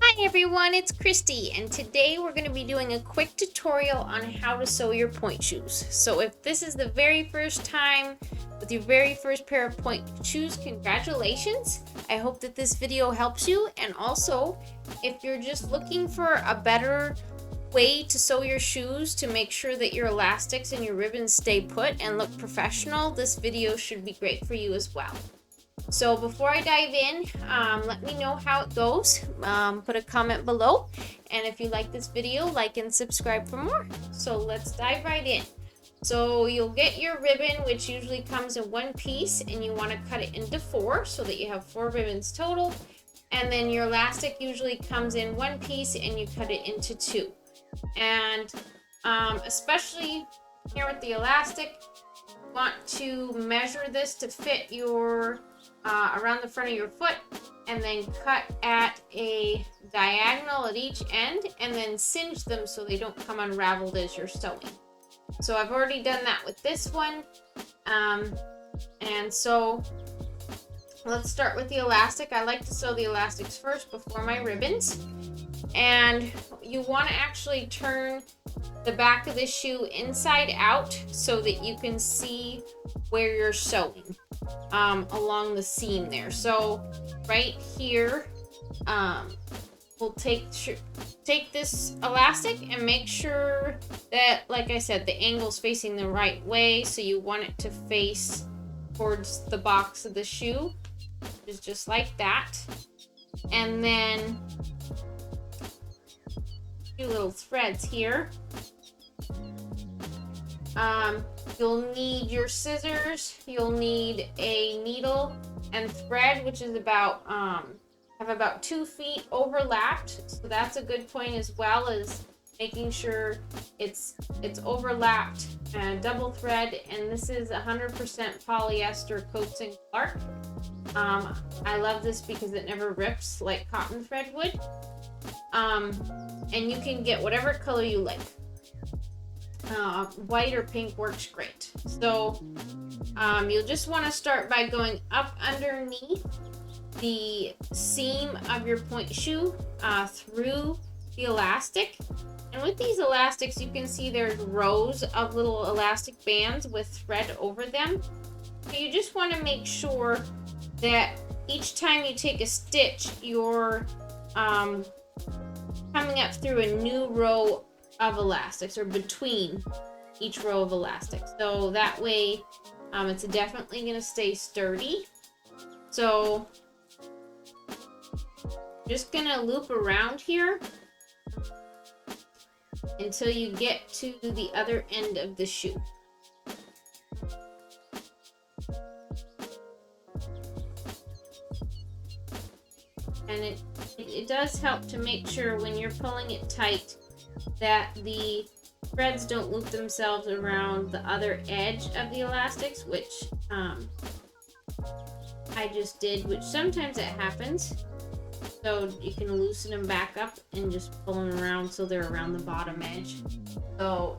Hi everyone, it's Christy, and today we're going to be doing a quick tutorial on how to sew your point shoes. So if this is the very first time with your very first pair of point shoes, congratulations. I hope that this video helps you, and also if you're just looking for a better way to sew your shoes to make sure that your elastics and your ribbons stay put and look professional, this video should be great for you as well. So before I dive in, let me know how it goes. Put a comment below. And if you like this video, like and subscribe for more. So let's dive right in. So you'll get your ribbon, which usually comes in one piece, and you want to cut it into 4 so that you have 4 ribbons total. And then your elastic usually comes in one piece and you cut it into 2. And especially here with the elastic, you want to measure this to fit your around the front of your foot, and then cut at a diagonal at each end, and then cinch them so they don't come unraveled as you're sewing. So I've already done that with this one, and so let's start with the elastic. I like to sew the elastics first before my ribbons, and you want to actually turn the back of the shoe inside out so that you can see where you're sewing along the seam there. So right here, we'll take this elastic and make sure that, like I said, the angle's facing the right way. So you want it to face towards the box of the shoe, just like that. And then a few little threads here. You'll need your scissors, you'll need a needle and thread, which is about have about 2 feet overlapped. So that's a good point, as well as making sure it's overlapped and double thread. And this is 100% polyester Coats and Clark. I love this because it never rips like cotton thread would. And you can get whatever color you like. White or pink works great. So you'll just want to start by going up underneath the seam of your point shoe through the elastic. And with these elastics, you can see there's rows of little elastic bands with thread over them. So you just want to make sure that each time you take a stitch, you're coming up through a new row of elastics, or between each row of elastics. So that way it's definitely going to stay sturdy. So just going to loop around here until you get to the other end of the shoe. And it does help to make sure when you're pulling it tight that the threads don't loop themselves around the other edge of the elastics, which I just did, which sometimes it happens. So you can loosen them back up and just pull them around so they're around the bottom edge. So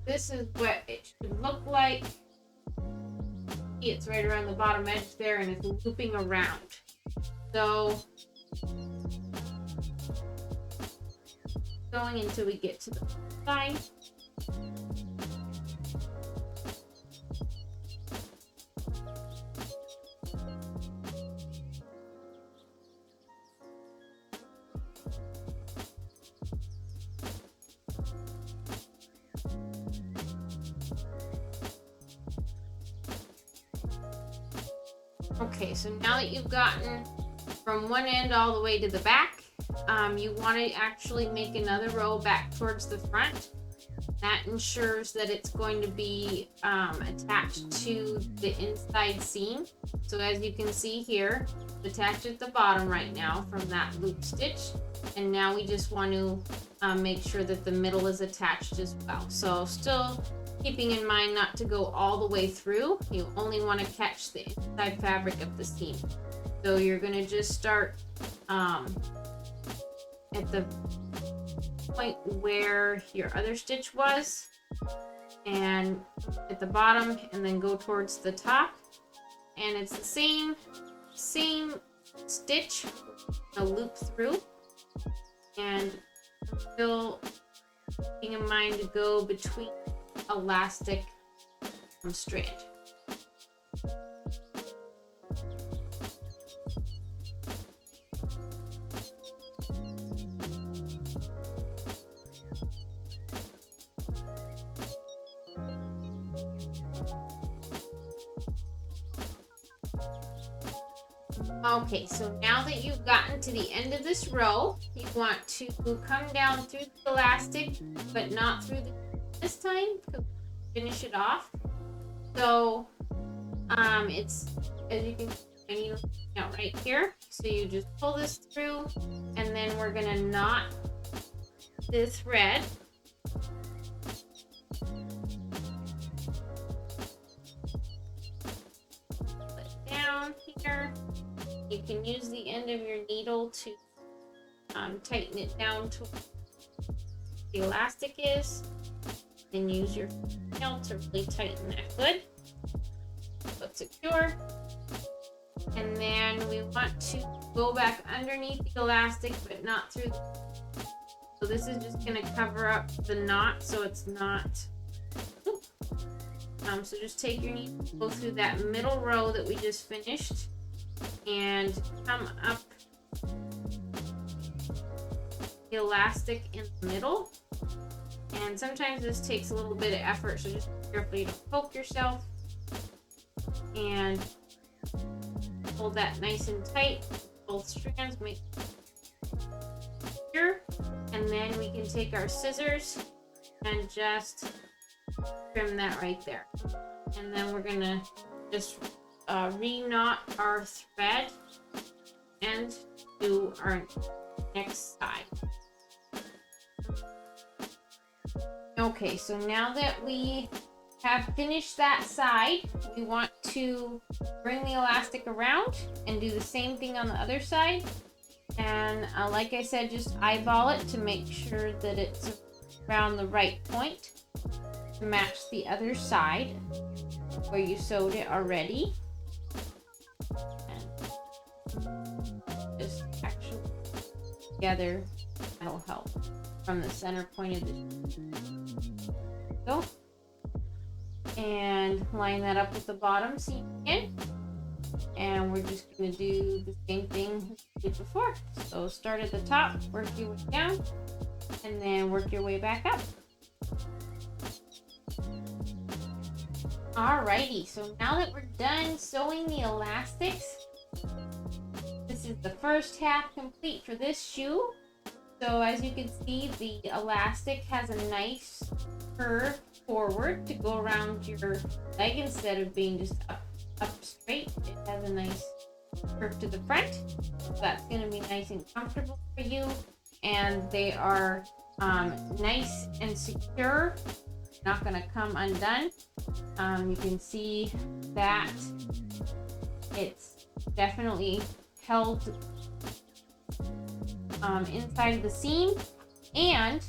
this is what it should look like. It's right around the bottom edge there, and it's looping around. So going until we get to the side. Okay, so now that you've gotten from one end all the way to the back, you want to actually make another row back towards the front. That ensures that it's going to be attached to the inside seam. So as you can see here, it's attached at the bottom right now from that loop stitch. And now we just want to make sure that the middle is attached as well. So still keeping in mind not to go all the way through. You only want to catch the inside fabric of the seam. So you're going to just start at the point where your other stitch was, and at the bottom, and then go towards the top. And it's the same stitch, a loop through, and still keeping in mind to go between elastic and strand. Okay, so now that you've gotten to the end of this row, you want to come down through the elastic, but not through this time, to finish it off. So, it's, as you can see, out right here. So you just pull this through, and then we're gonna knot the thread. Put it down here. You can use the end of your needle to tighten it down to where the elastic is. Then use your nail to really tighten that good. So it's secure. And then we want to go back underneath the elastic, but not through so this is just going to cover up the knot so it's not. So just take your needle, go through that middle row that we just finished, and come up the elastic in the middle. And sometimes this takes a little bit of effort, so just be careful you don't poke yourself. And hold that nice and tight, both strands, make here. And then we can take our scissors and just trim that right there. And then we're gonna just re-knot our thread and do our next side. Okay, so now that we have finished that side, we want to bring the elastic around and do the same thing on the other side. And like I said, just eyeball it to make sure that it's around the right point to match the other side where you sewed it already. And just actually together, that'll help from the center point of the go. And line that up with the bottom seam again. And we're just going to do the same thing we did before. So start at the top, work your way down, and then work your way back up. Alrighty, so now that we're done sewing the elastics, this is the first half complete for this shoe. So as you can see, the elastic has a nice curve forward to go around your leg instead of being just up straight. It has a nice curve to the front. So that's going to be nice and comfortable for you. And they are nice and secure. Not going to come undone. You can see that it's definitely held inside the seam, and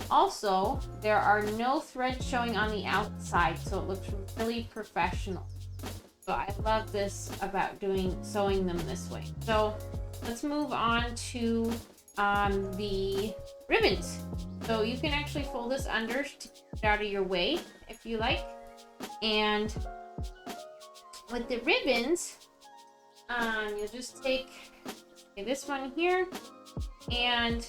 also there are no threads showing on the outside, so it looks really professional. So I love this about sewing them this way. So let's move on to the ribbons. So you can actually fold this under to get it out of your way if you like. And with the ribbons, you'll just take this one here, and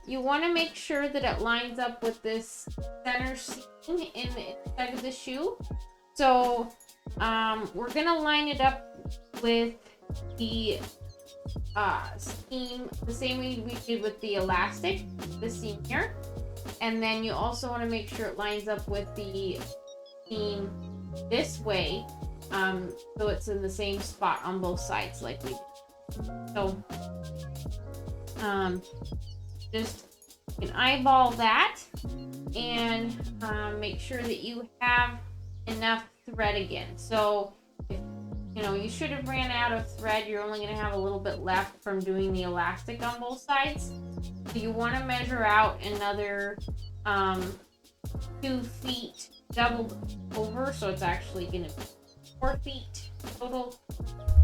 you want to make sure that it lines up with this center seam in the inside of the shoe. So we're gonna line it up with the seam the same way we did with the elastic, the seam here. And then you also want to make sure it lines up with the seam this way, so it's in the same spot on both sides like we did. So just you can eyeball that and make sure that you have enough thread again. So if you should have ran out of thread, you're only going to have a little bit left from doing the elastic on both sides. So you want to measure out another 2 feet doubled over, so it's actually going to be 4 feet total,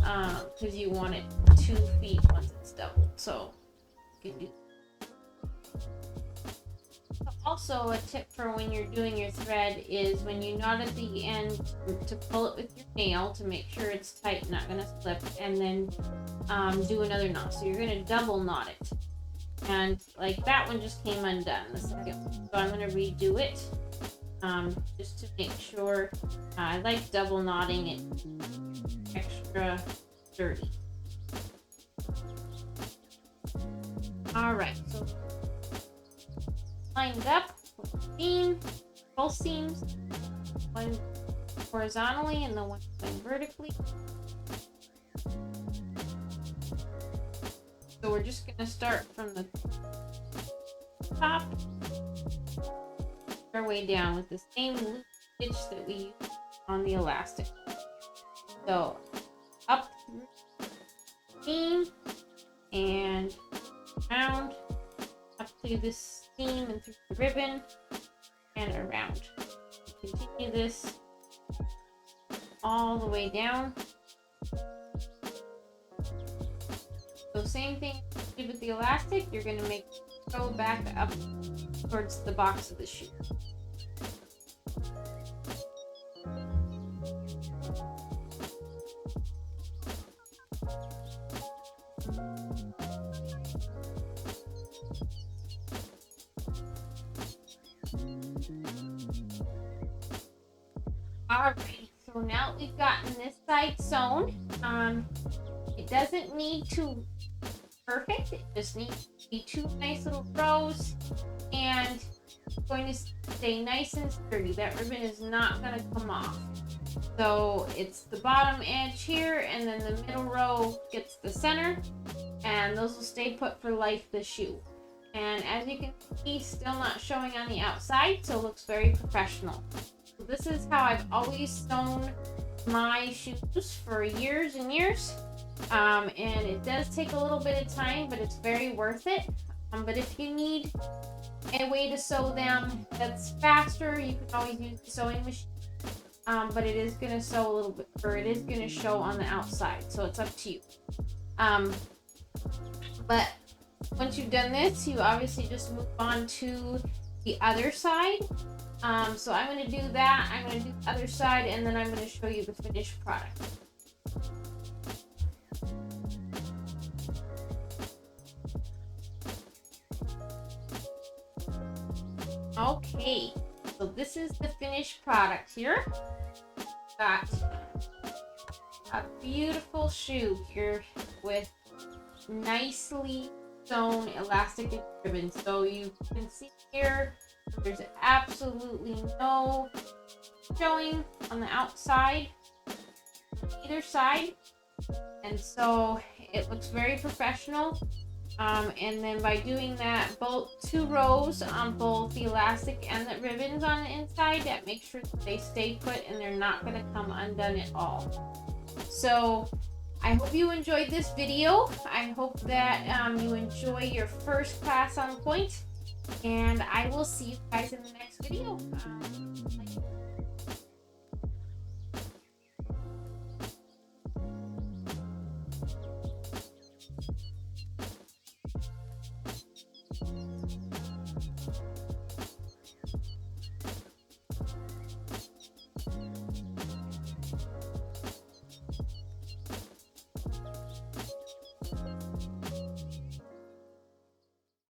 because you want it 2 feet once it's doubled. So you can do. Also, a tip for when you're doing your thread is when you knot at the end to pull it with your nail to make sure it's tight, not going to slip, and then do another knot. So you're going to double knot it. And like that one just came undone, the second one. So I'm going to redo it just to make sure. I like double knotting it extra sturdy. All right, so lined up with the seam, both seams, one horizontally and the one going vertically. So we're just going to start from the top, our way down with the same loop stitch that we used on the elastic. So up through the seam and around, up through this seam and through the ribbon and around. Continue this all the way down. So same thing you did with the elastic, you're going to make go back up towards the box of the shoe. Alright, so now we've gotten this side sewn. It doesn't need to be perfect, it just needs to be 2 nice little rows, and it's going to stay nice and sturdy. That ribbon is not going to come off. So it's the bottom edge here, and then the middle row gets the center, and those will stay put for life, the shoe. And as you can see, still not showing on the outside, so it looks very professional. So this is how I've always sewn my shoes for years and years. And it does take a little bit of time, but it's very worth it. But if you need a way to sew them that's faster, you can always use the sewing machine. But it is going to sew a little bit, or it is going to show on the outside, so it's up to you. But once you've done this, you obviously just move on to the other side. So I'm going to do that. I'm going to do the other side, and then I'm going to show you the finished product. Okay, so this is the finished product here. Got a beautiful shoe here with nicely sewn elastic and ribbon. So you can see here, there's absolutely no showing on the outside, either side. And so it looks very professional. And then by doing that, both 2 rows on both the elastic and the ribbons on the inside, that makes sure that they stay put and they're not going to come undone at all. So I hope you enjoyed this video. I hope that you enjoy your first class on pointe, and I will see you guys in the next video.